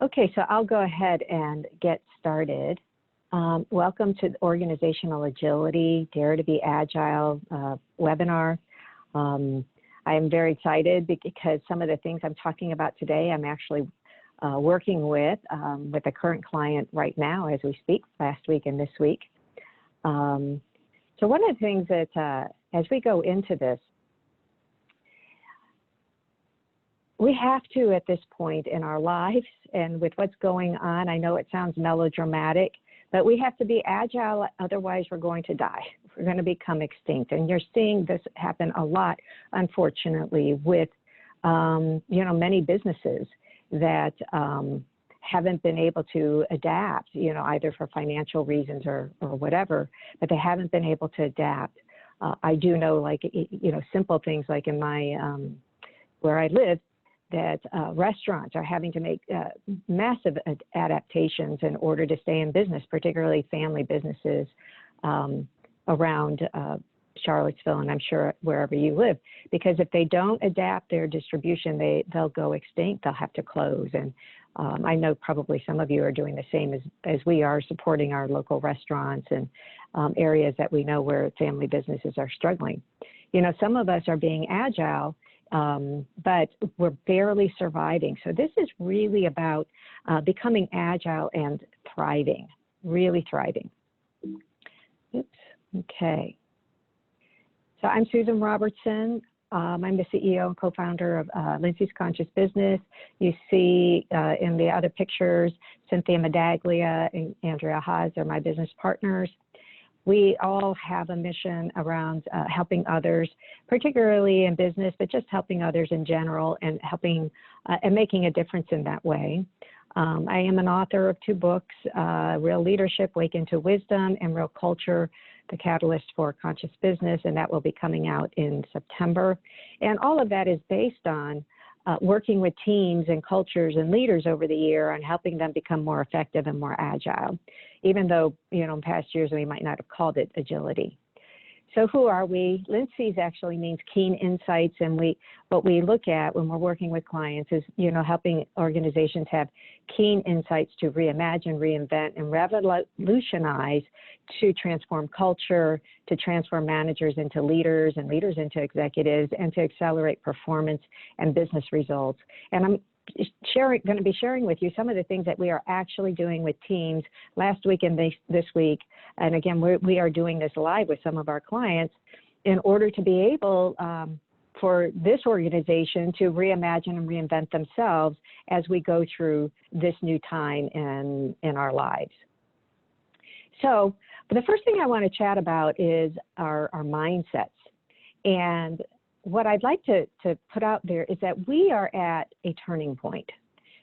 Okay, so I'll go ahead and get started. Welcome to the Organizational Agility, Dare to be Agile webinar. I am very excited because some of the things I'm talking about today, I'm actually working with a current client right now as we speak, last week and this week. So one of the things that as we go into this, we have to, at this point in our lives and with what's going on, I know it sounds melodramatic, but we have to be agile, otherwise we're going to die. We're going to become extinct. And you're seeing this happen a lot, unfortunately, with many businesses that haven't been able to adapt, either for financial reasons or whatever, but they haven't been able to adapt. I do know, simple things like in my, where I live, that restaurants are having to make massive adaptations in order to stay in business, particularly family businesses around Charlottesville, and I'm sure wherever you live, because if they don't adapt their distribution, they'll go extinct, they'll have to close. And I know probably some of you are doing the same as we are, supporting our local restaurants and areas that we know where family businesses are struggling. Some of us are being agile, but we're barely surviving. So this is really about becoming agile and thriving, really thriving. Oops, okay. So I'm Susan Robertson. I'm the CEO and co-founder of Lindsay's Conscious Business. You see in the other pictures, Cynthia Medaglia and Andrea Haas are my business partners. We all have a mission around helping others, particularly in business, but just helping others in general and helping and making a difference in that way. I am an author of 2 books, Real Leadership, Wake into Wisdom, and Real Culture, The Catalyst for Conscious Business, and that will be coming out in September. And all of that is based on working with teams and cultures and leaders over the year on helping them become more effective and more agile, even though, in past years we might not have called it agility. So who are we? Lindsay's actually means keen insights, and what we look at when we're working with clients is, helping organizations have keen insights to reimagine, reinvent, and revolutionize, to transform culture, to transform managers into leaders and leaders into executives, and to accelerate performance and business results. And I'm going to be sharing with you some of the things that we are actually doing with teams last week and this week. And again, we are doing this live with some of our clients in order to be able for this organization to reimagine and reinvent themselves as we go through this new time in our lives. So the first thing I want to chat about is our mindsets. And what I'd like to put out there is that we are at a turning point.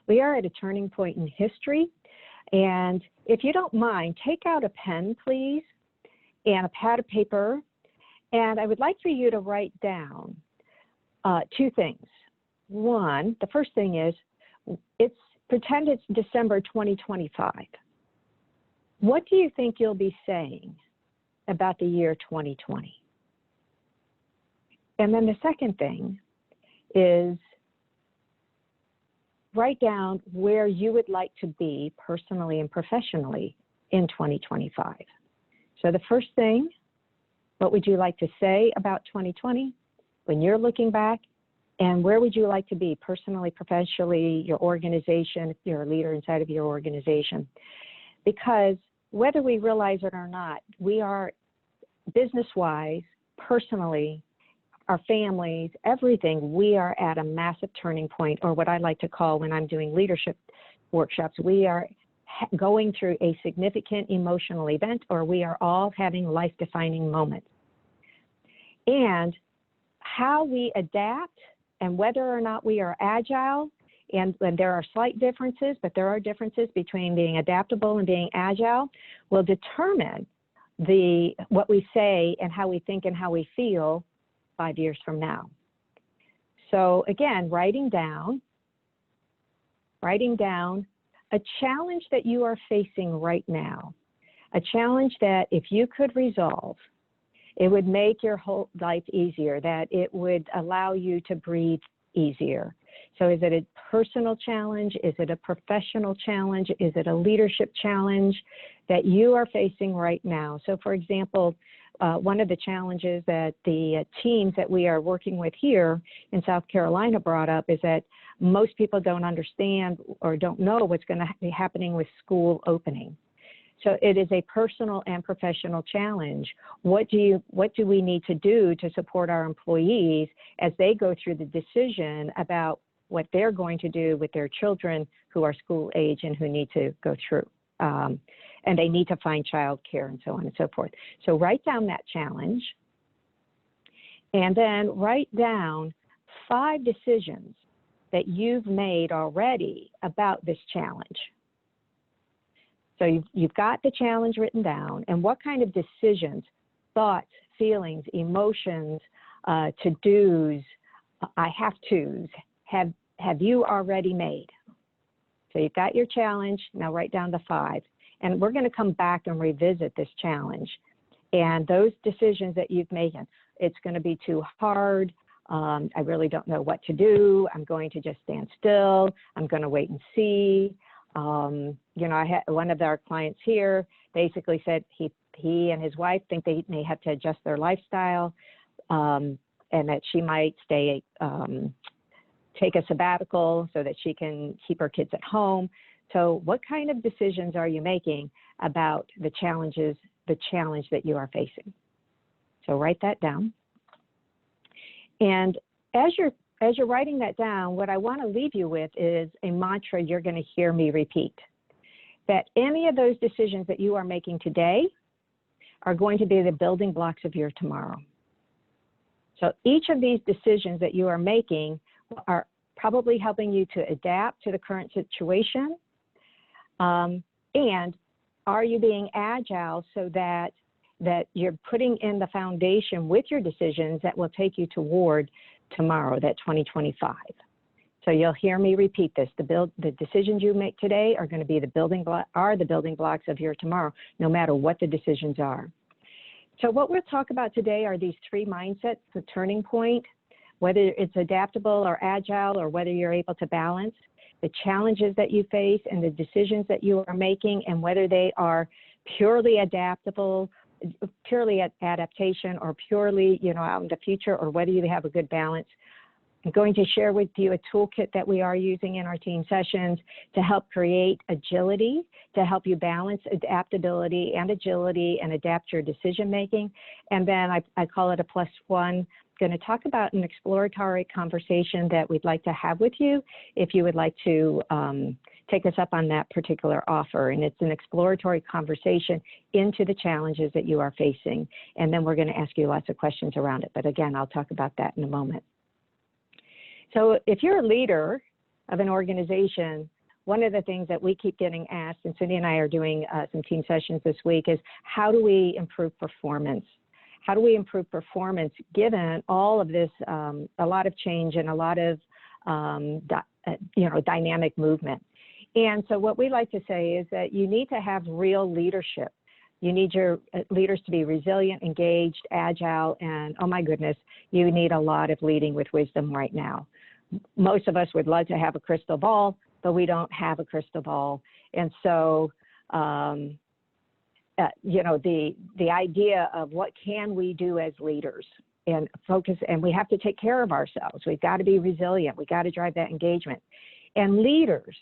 We are at a turning point in history. And if you don't mind, take out a pen, please, and a pad of paper. And I would like for you to write down 2 things. One, the first thing is, pretend it's December 2025. What do you think you'll be saying about the year 2020? And then the second thing is, write down where you would like to be personally and professionally in 2025. So the first thing, what would you like to say about 2020 when you're looking back? And where would you like to be personally, professionally, your organization, if you're a leader inside of your organization? Because whether we realize it or not, we are business-wise, personally, our families, everything, we are at a massive turning point, or what I like to call, when I'm doing leadership workshops, we are going through a significant emotional event, or we are all having life-defining moments. And how we adapt and whether or not we are agile, and there are slight differences, but there are differences between being adaptable and being agile, will determine what we say and how we think and how we feel 5 years from now. So again, writing down a challenge that you are facing right now, a challenge that if you could resolve, it would make your whole life easier, that it would allow you to breathe easier, So is it a personal challenge? Is it a professional challenge? Is it a leadership challenge that you are facing right now? So for example, one of the challenges that the teams that we are working with here in South Carolina brought up is that most people don't understand or don't know what's going to be happening with school opening. So it is a personal and professional challenge. What do we need to do to support our employees as they go through the decision about what they're going to do with their children who are school age and who need to go through, and they need to find childcare and so on and so forth. So write down that challenge, and then write down 5 decisions that you've made already about this challenge. So you've got the challenge written down, and what kind of decisions, thoughts, feelings, emotions, to-dos, I have to's, have you already made? So you've got your challenge, now write down the 5. And we're gonna come back and revisit this challenge. And those decisions that you've made, it's gonna be too hard, I really don't know what to do, I'm going to just stand still, I'm gonna wait and see. You know, I had one of our clients here basically said he and his wife think they may have to adjust their lifestyle, and that she might take a sabbatical so that she can keep her kids at home. So what kind of decisions are you making about the challenge that you are facing? So write that down. And as you're writing that down, what I want to leave you with is a mantra you're going to hear me repeat. That any of those decisions that you are making today are going to be the building blocks of your tomorrow. So each of these decisions that you are making are probably helping you to adapt to the current situation. And are you being agile so that you're putting in the foundation with your decisions that will take you toward tomorrow, that 2025. So you'll hear me repeat this. The decisions you make today are going to be the building blocks of your tomorrow, no matter what the decisions are. So what we'll talk about today are these 3 mindsets, the turning point, whether it's adaptable or agile, or whether you're able to balance, the challenges that you face and the decisions that you are making, and whether they are purely adaptable, purely adaptation, or purely, you know, out in the future, or whether you have a good balance. I'm going to share with you a toolkit that we are using in our team sessions to help create agility, to help you balance adaptability and agility and adapt your decision making. And then I call it a +1. Going to talk about an exploratory conversation that we'd like to have with you if you would like to take us up on that particular offer. And it's an exploratory conversation into the challenges that you are facing. And then we're going to ask you lots of questions around it. But again, I'll talk about that in a moment. So if you're a leader of an organization, one of the things that we keep getting asked, and Cindy and I are doing some team sessions this week, is how do we improve performance? How do we improve performance given all of this, a lot of change and a lot of dynamic movement? And so what we like to say is that you need to have real leadership. You need your leaders to be resilient, engaged, agile, and oh my goodness, you need a lot of leading with wisdom right now. Most of us would love to have a crystal ball, but we don't have a crystal ball. And so, you know, the idea of what can we do as leaders and focus, and we have to take care of ourselves. We've got to be resilient. We got to drive that engagement. And leaders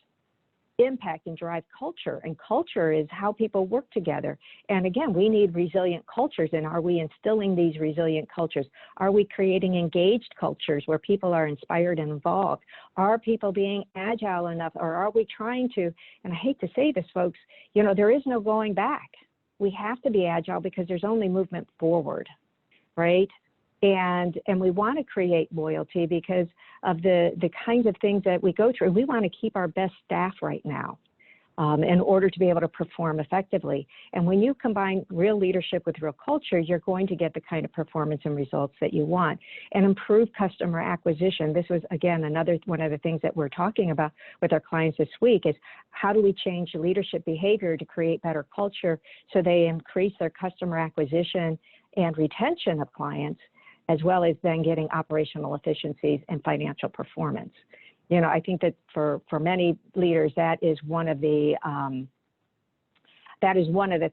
impact and drive culture, and culture is how people work together. And again, we need resilient cultures. And are we instilling these resilient cultures? Are we creating engaged cultures where people are inspired and involved? Are people being agile enough, or are we trying to, and I hate to say this, folks, you know, there is no going back. We have to be agile because there's only movement forward, right? And we want to create loyalty because of the kinds of things that we go through. We want to keep our best staff right now in order to be able to perform effectively. And when you combine real leadership with real culture, you're going to get the kind of performance and results that you want. And improve customer acquisition. This was, again, another one of the things that we're talking about with our clients this week is how do we change leadership behavior to create better culture so they increase their customer acquisition and retention of clients, as well as then getting operational efficiencies and financial performance. I think that for many leaders, that is one of the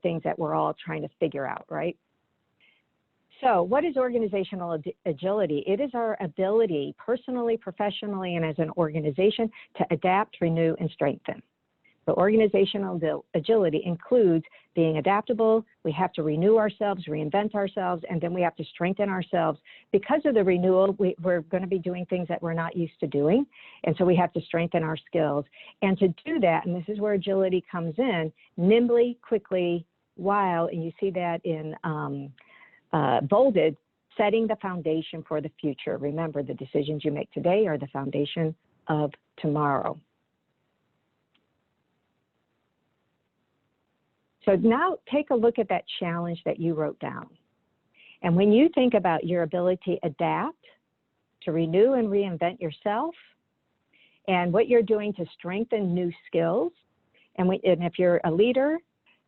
things that we're all trying to figure out, right? So what is organizational agility? It is our ability, personally, professionally, and as an organization, to adapt, renew, and strengthen. So organizational agility includes being adaptable. We have to renew ourselves, reinvent ourselves, and then we have to strengthen ourselves. Because of the renewal, we're going to be doing things that we're not used to doing, and so we have to strengthen our skills. And to do that, and this is where agility comes in, nimbly, quickly, while, and you see that in bolded, setting the foundation for the future. Remember, the decisions you make today are the foundation of tomorrow. So now take a look at that challenge that you wrote down. And when you think about your ability to adapt, to renew and reinvent yourself, and what you're doing to strengthen new skills, and if you're a leader,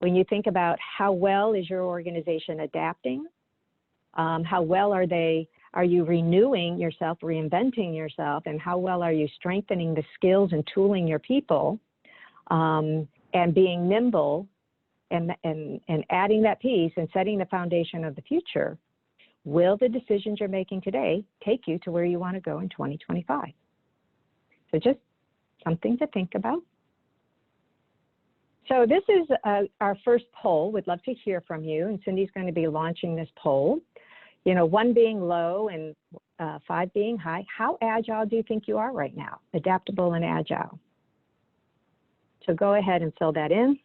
when you think about how well is your organization adapting, how well are you renewing yourself, reinventing yourself, and how well are you strengthening the skills and tooling your people, and being nimble, and adding that piece and setting the foundation of the future, will the decisions you're making today take you to where you want to go in 2025? So just something to think about. So this is our first poll. We'd love to hear from you, and Cindy's going to be launching this poll. 1 being low and 5 being high. How agile do you think you are right now? Adaptable and agile. So go ahead and fill that in.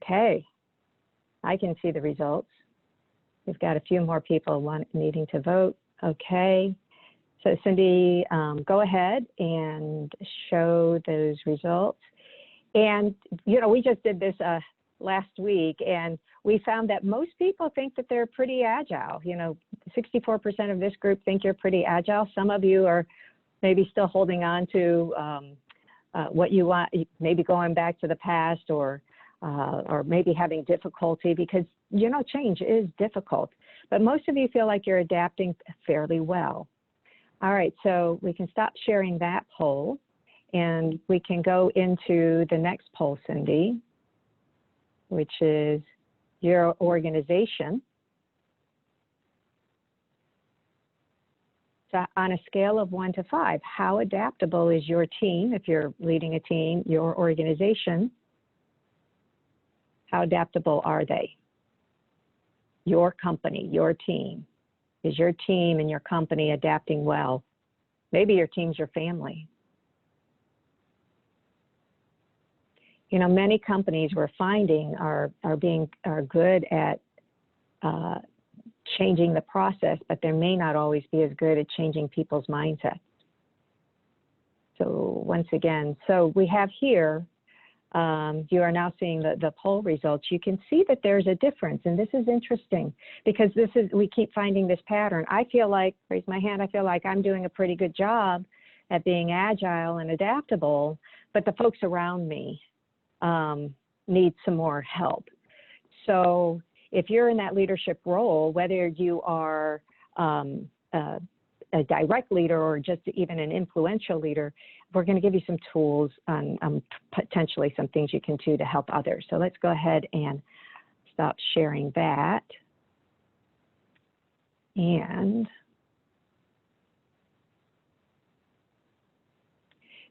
Okay, I can see the results. We've got a few more people needing to vote. Okay, so Cindy, go ahead and show those results. And, we just did this last week, and we found that most people think that they're pretty agile. 64% of this group think you're pretty agile. Some of you are maybe still holding on to what you want, maybe going back to the past, or maybe having difficulty because, change is difficult. But most of you feel like you're adapting fairly well. All right, so we can stop sharing that poll, and we can go into the next poll, Cindy, which is your organization. So on a scale of 1 to 5, how adaptable is your team? If you're leading a team, your organization, how adaptable are they? Your company, your team. Is your team and your company adapting well? Maybe your team's your family. Many companies we're finding are good at changing the process, but they may not always be as good at changing people's mindsets. So once again, so we have here, you are now seeing the poll results. You can see that there's a difference, and this is interesting because we keep finding this pattern. I feel like, raise my hand, I feel like I'm doing a pretty good job at being agile and adaptable, but the folks around me need some more help. So if you're in that leadership role, whether you are a direct leader or just even an influential leader, we're going to give you some tools on potentially some things you can do to help others. So let's go ahead and stop sharing that. And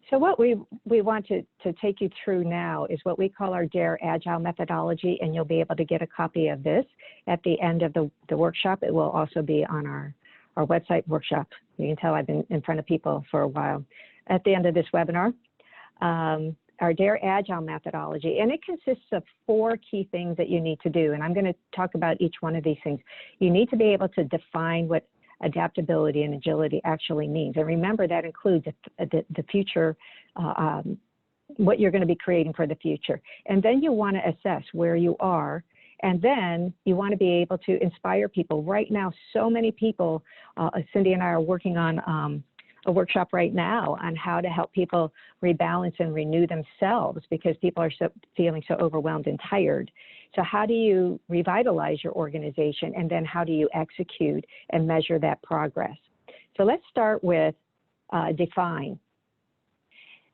so what we want to take you through now is what we call our DARE Agile methodology, and you'll be able to get a copy of this at the end of the workshop. It will also be on our website workshop. You can tell I've been in front of people for a while. At the end of this webinar, our DARE Agile methodology, and it consists of 4 key things that you need to do, and I'm going to talk about each one of these things. You need to be able to define what adaptability and agility actually means. And remember, that includes the future, what you're going to be creating for the future. And then you want to assess where you are, and then you want to be able to inspire people. Right now, so many people, Cindy and I are working on a workshop right now on how to help people rebalance and renew themselves because people are feeling so overwhelmed and tired. So how do you revitalize your organization, and then how do you execute and measure that progress? So let's start with define.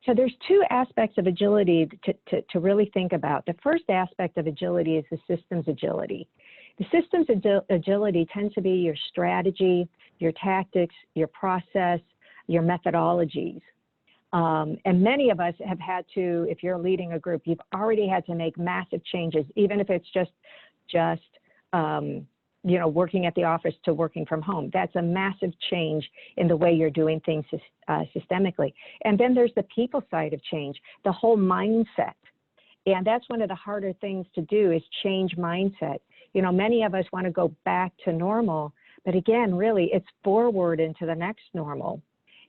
So there's two aspects of agility to really think about. The first aspect of agility is the systems agility. The systems agility tends to be your strategy, your tactics, your process, your methodologies. And many of us have had to, if you're leading a group, you've already had to make massive changes, even if it's just working at the office to working from home. That's a massive change in the way you're doing things systemically. And then there's the people side of change, the whole mindset. And that's one of the harder things to do is change mindset. You know, many of us want to go back to normal, but again, really, it's forward into the next normal.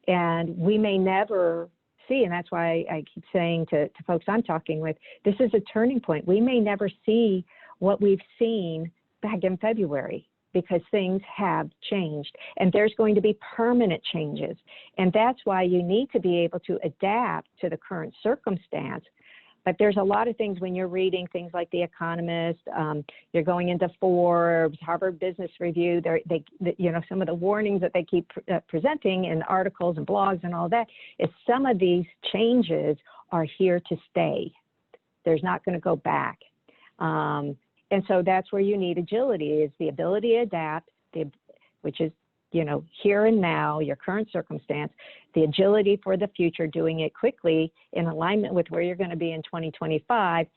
And we may never see, and that's why I keep saying to folks I'm talking with, this is a turning point. We may never see what we've seen back in February because things have changed, and there's going to be permanent changes. And that's why you need to be able to adapt to the current circumstance. But there's a lot of things when you're reading things like The Economist, you're going into Forbes, Harvard Business Review, some of the warnings that they keep presenting in articles and blogs and all that is some of these changes are here to stay. There's not going to go back. And so that's where you need agility, is the ability to adapt, which is, here and now, your current circumstance, the agility for the future, doing it quickly in alignment with where you're going to be in 2025,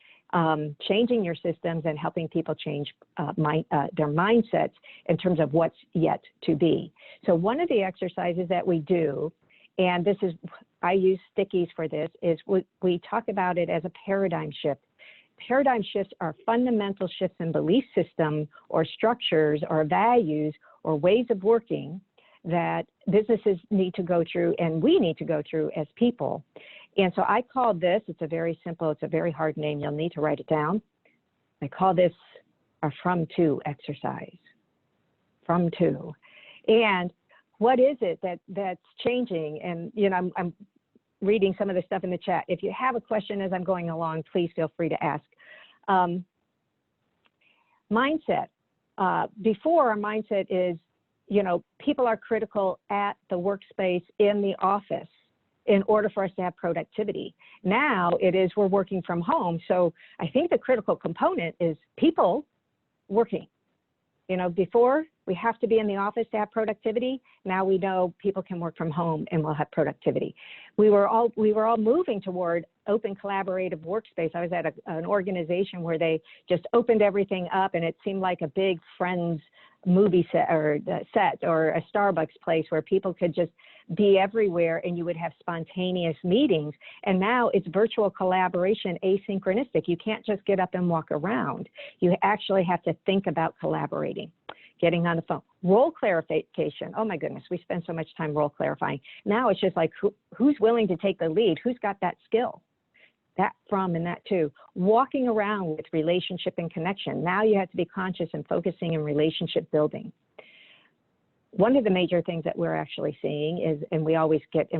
changing your systems and helping people change their mindsets in terms of what's yet to be. So one of the exercises that we do, and I use stickies for this, is we talk about it as a paradigm shift. Paradigm shifts are fundamental shifts in belief system or structures or values or ways of working that businesses need to go through and we need to go through as people. And so I call this, it's a very hard name, you'll need to write it down. I call this a from to exercise. From to. And what is it that's changing? And I'm reading some of the stuff in the chat. If you have a question as I'm going along, please feel free to ask. Mindset. Before, our mindset is, people are critical at the workspace in the office in order for us to have productivity. Now it is we're working from home. So I think the critical component is people working. Before we have to be in the office to have productivity. Now we know people can work from home and we'll have productivity. We were all moving toward open collaborative workspace. I was at an organization where they just opened everything up, and it seemed like a big Friends movie set or a Starbucks place where people could just be everywhere and you would have spontaneous meetings. And now it's virtual collaboration, asynchronistic. You can't just get up and walk around. You actually have to think about collaborating, getting on the phone. Role clarification. Oh my goodness, we spend so much time role clarifying. Now it's just like, who's willing to take the lead? Who's got that skill? That from and that too. Walking around with relationship and connection. Now you have to be conscious and focusing in relationship building. One of the major things that we're actually seeing is, and we always get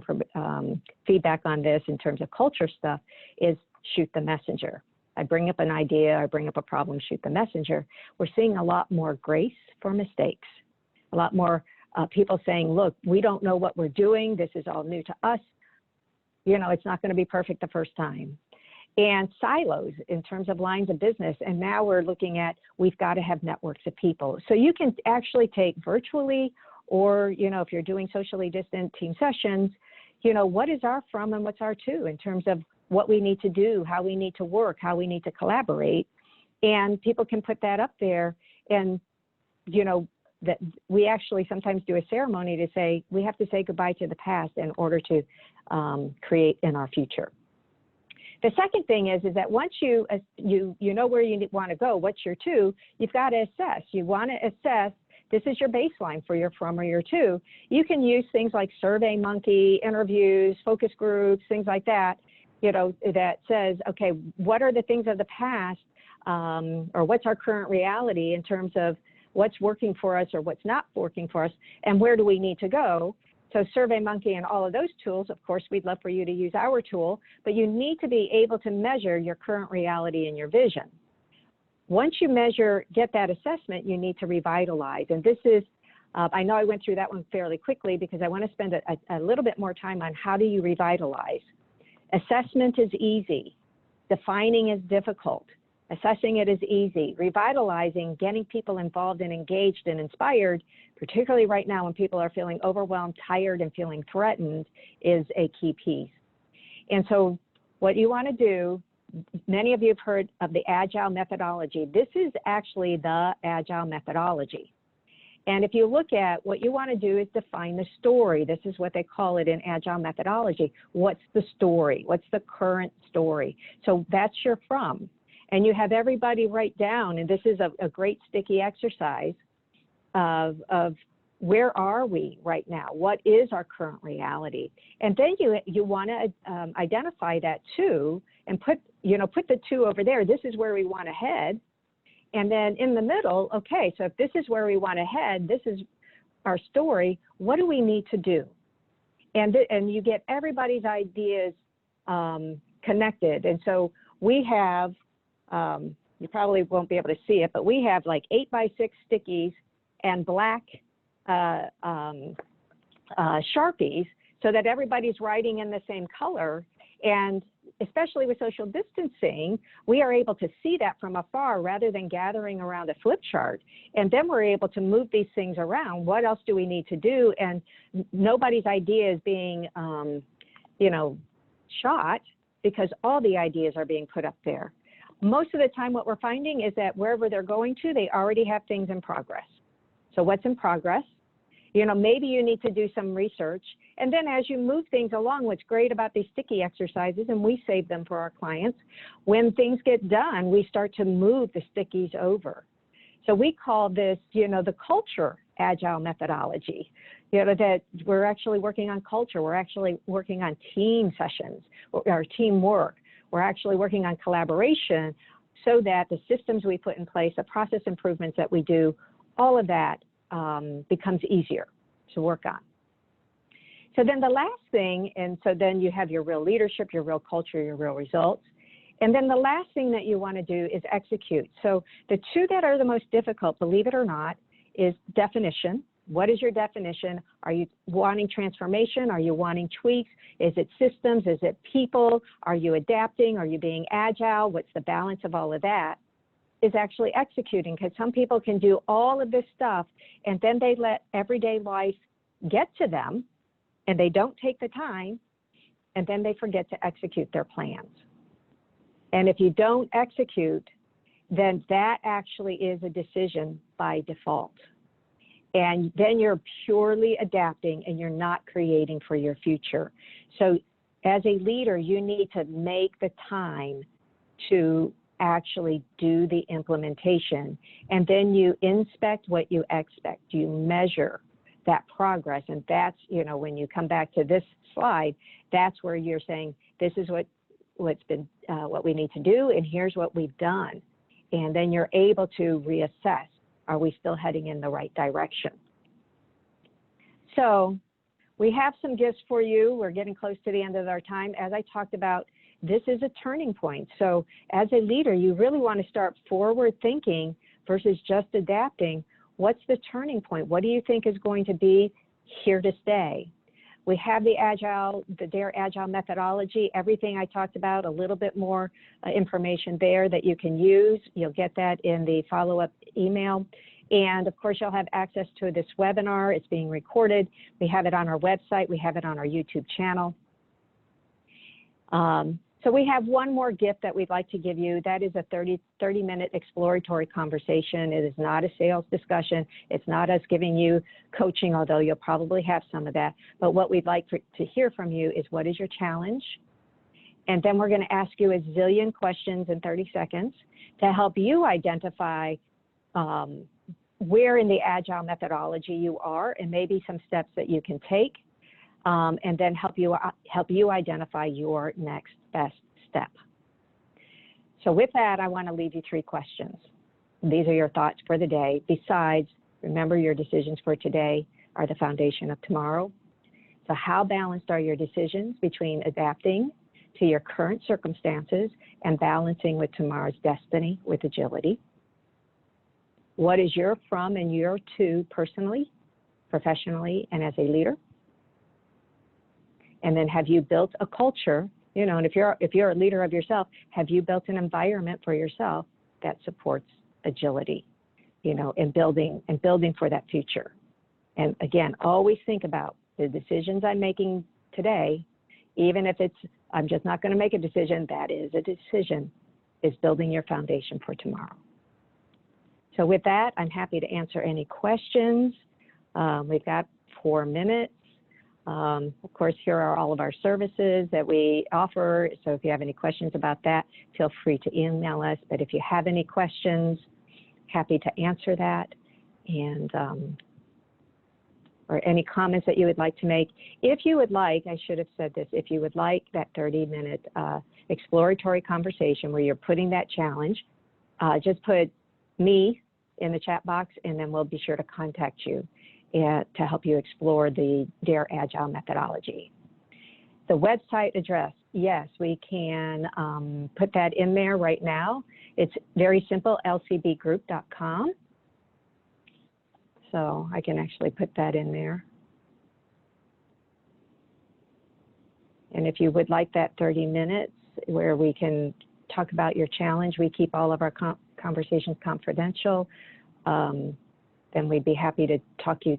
feedback on this in terms of culture stuff, is shoot the messenger. I bring up an idea, I bring up a problem, shoot the messenger. We're seeing a lot more grace for mistakes, a lot more people saying, look, we don't know what we're doing. This is all new to us. It's not going to be perfect the first time. And silos in terms of lines of business. And now we're looking at, we've got to have networks of people. So you can actually take virtually, or, if you're doing socially distant team sessions, what is our from and what's our to in terms of what we need to do, how we need to work, how we need to collaborate. And people can put that up there. And, that we actually sometimes do a ceremony to say, we have to say goodbye to the past in order to create in our future. The second thing is that once you know where you want to go, what's your to, you've got to assess. You want to assess, this is your baseline for your from or your to. You can use things like SurveyMonkey, interviews, focus groups, things like that, that says, okay, what are the things of the past, or what's our current reality in terms of what's working for us or what's not working for us, and where do we need to go? So SurveyMonkey and all of those tools, of course, we'd love for you to use our tool, but you need to be able to measure your current reality and your vision. Once you measure, get that assessment, you need to revitalize. And this is, I know I went through that one fairly quickly because I want to spend a little bit more time on how do you revitalize. Assessment is easy. Defining is difficult. Assessing it is easy. Revitalizing, getting people involved and engaged and inspired, particularly right now when people are feeling overwhelmed, tired, and feeling threatened, is a key piece. And so what you want to do, many of you have heard of the Agile methodology. This is actually the Agile methodology. And if you look at what you want to do is define the story. This is what they call it in Agile methodology. What's the story? What's the current story? So that's your from. And you have everybody write down, and this is a great sticky exercise of where are we right now? What is our current reality? And then you want to identify that too, and put the two over there. This is where we want to head. And then in the middle, okay, so if this is where we want to head, this is our story, what do we need to do? And you get everybody's ideas connected. And so we have, you probably won't be able to see it, but we have like 8x6 stickies and black Sharpies so that everybody's writing in the same color. And especially with social distancing, we are able to see that from afar rather than gathering around a flip chart. And then we're able to move these things around. What else do we need to do? And nobody's idea is being, shot because all the ideas are being put up there. Most of the time, what we're finding is that wherever they're going to, they already have things in progress. So what's in progress? Maybe you need to do some research. And then as you move things along, what's great about these sticky exercises, and we save them for our clients, when things get done, we start to move the stickies over. So we call this, the culture Agile methodology, that we're actually working on culture. We're actually working on team sessions or teamwork. We're actually working on collaboration so that the systems we put in place, the process improvements that we do, all of that becomes easier to work on. So then the last thing, and so then you have your real leadership, your real culture, your real results. And then the last thing that you want to do is execute. So the two that are the most difficult, believe it or not, is definition. What is your definition? Are you wanting transformation? Are you wanting tweaks? Is it systems? Is it people? Are you adapting? Are you being agile? What's the balance of all of that? Is actually executing, because some people can do all of this stuff and then they let everyday life get to them and they don't take the time and then they forget to execute their plans. And if you don't execute, then that actually is a decision by default. And then you're purely adapting and you're not creating for your future. So as a leader, you need to make the time to actually do the implementation. And then you inspect what you expect. You measure that progress. And that's, when you come back to this slide, that's where you're saying, this is what we need to do, and here's what we've done. And then you're able to reassess, are we still heading in the right direction? So we have some gifts for you. We're getting close to the end of our time. As I talked about, this is a turning point. So as a leader, you really want to start forward thinking versus just adapting. What's the turning point? What do you think is going to be here to stay? We have the DARE Agile methodology, everything I talked about, a little bit more information there that you can use. You'll get that in the follow-up email. And of course, you'll have access to this webinar. It's being recorded. We have it on our website. We have it on our YouTube channel. So we have one more gift that we'd like to give you. That is a 30-minute exploratory conversation. It is not a sales discussion. It's not us giving you coaching, although you'll probably have some of that. But what we'd like to hear from you is, what is your challenge? And then we're going to ask you a zillion questions in 30 seconds to help you identify where in the Agile methodology you are and maybe some steps that you can take. And then help you identify your next best step. So with that, I want to leave you 3 questions. These are your thoughts for the day. Besides, remember, your decisions for today are the foundation of tomorrow. So how balanced are your decisions between adapting to your current circumstances and balancing with tomorrow's destiny with agility? What is your from and your to personally, professionally, and as a leader? And then have you built a culture, you know, and if you're a leader of yourself, have you built an environment for yourself that supports agility, you know, and building for that future? And again, always think about the decisions I'm making today, even if it's, I'm just not going to make a decision, that is a decision, is building your foundation for tomorrow. So with that, I'm happy to answer any questions. We've got 4 minutes. Of course, here are all of our services that we offer. So if you have any questions about that, feel free to email us. But if you have any questions, happy to answer that. And or any comments that you would like to make. If you would like, I should have said this, if you would like that 30-minute exploratory conversation where you're putting that challenge, just put me in the chat box, and then we'll be sure to contact you to help you explore the DARE Agile methodology. The website address, yes, we can put that in there right now. It's very simple, lcbgroup.com. So I can actually put that in there. And if you would like that 30 minutes where we can talk about your challenge, we keep all of our conversations confidential, then we'd be happy to talk you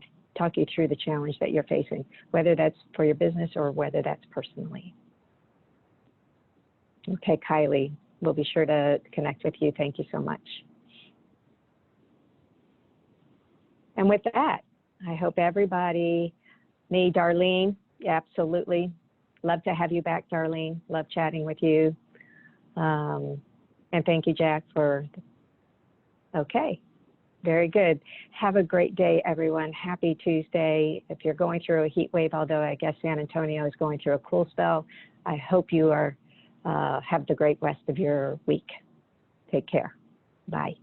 through the challenge that you're facing, whether that's for your business or whether that's personally. Okay, Kylie, we'll be sure to connect with you. Thank you so much. And with that, I hope everybody, me, Darlene, absolutely. Love to have you back, Darlene. Love chatting with you. And thank you, Jack, for, okay, very good. Have a great day, everyone. Happy Tuesday. If you're going through a heat wave, although I guess San Antonio is going through a cool spell, I hope you are have the great rest of your week. Take care. Bye.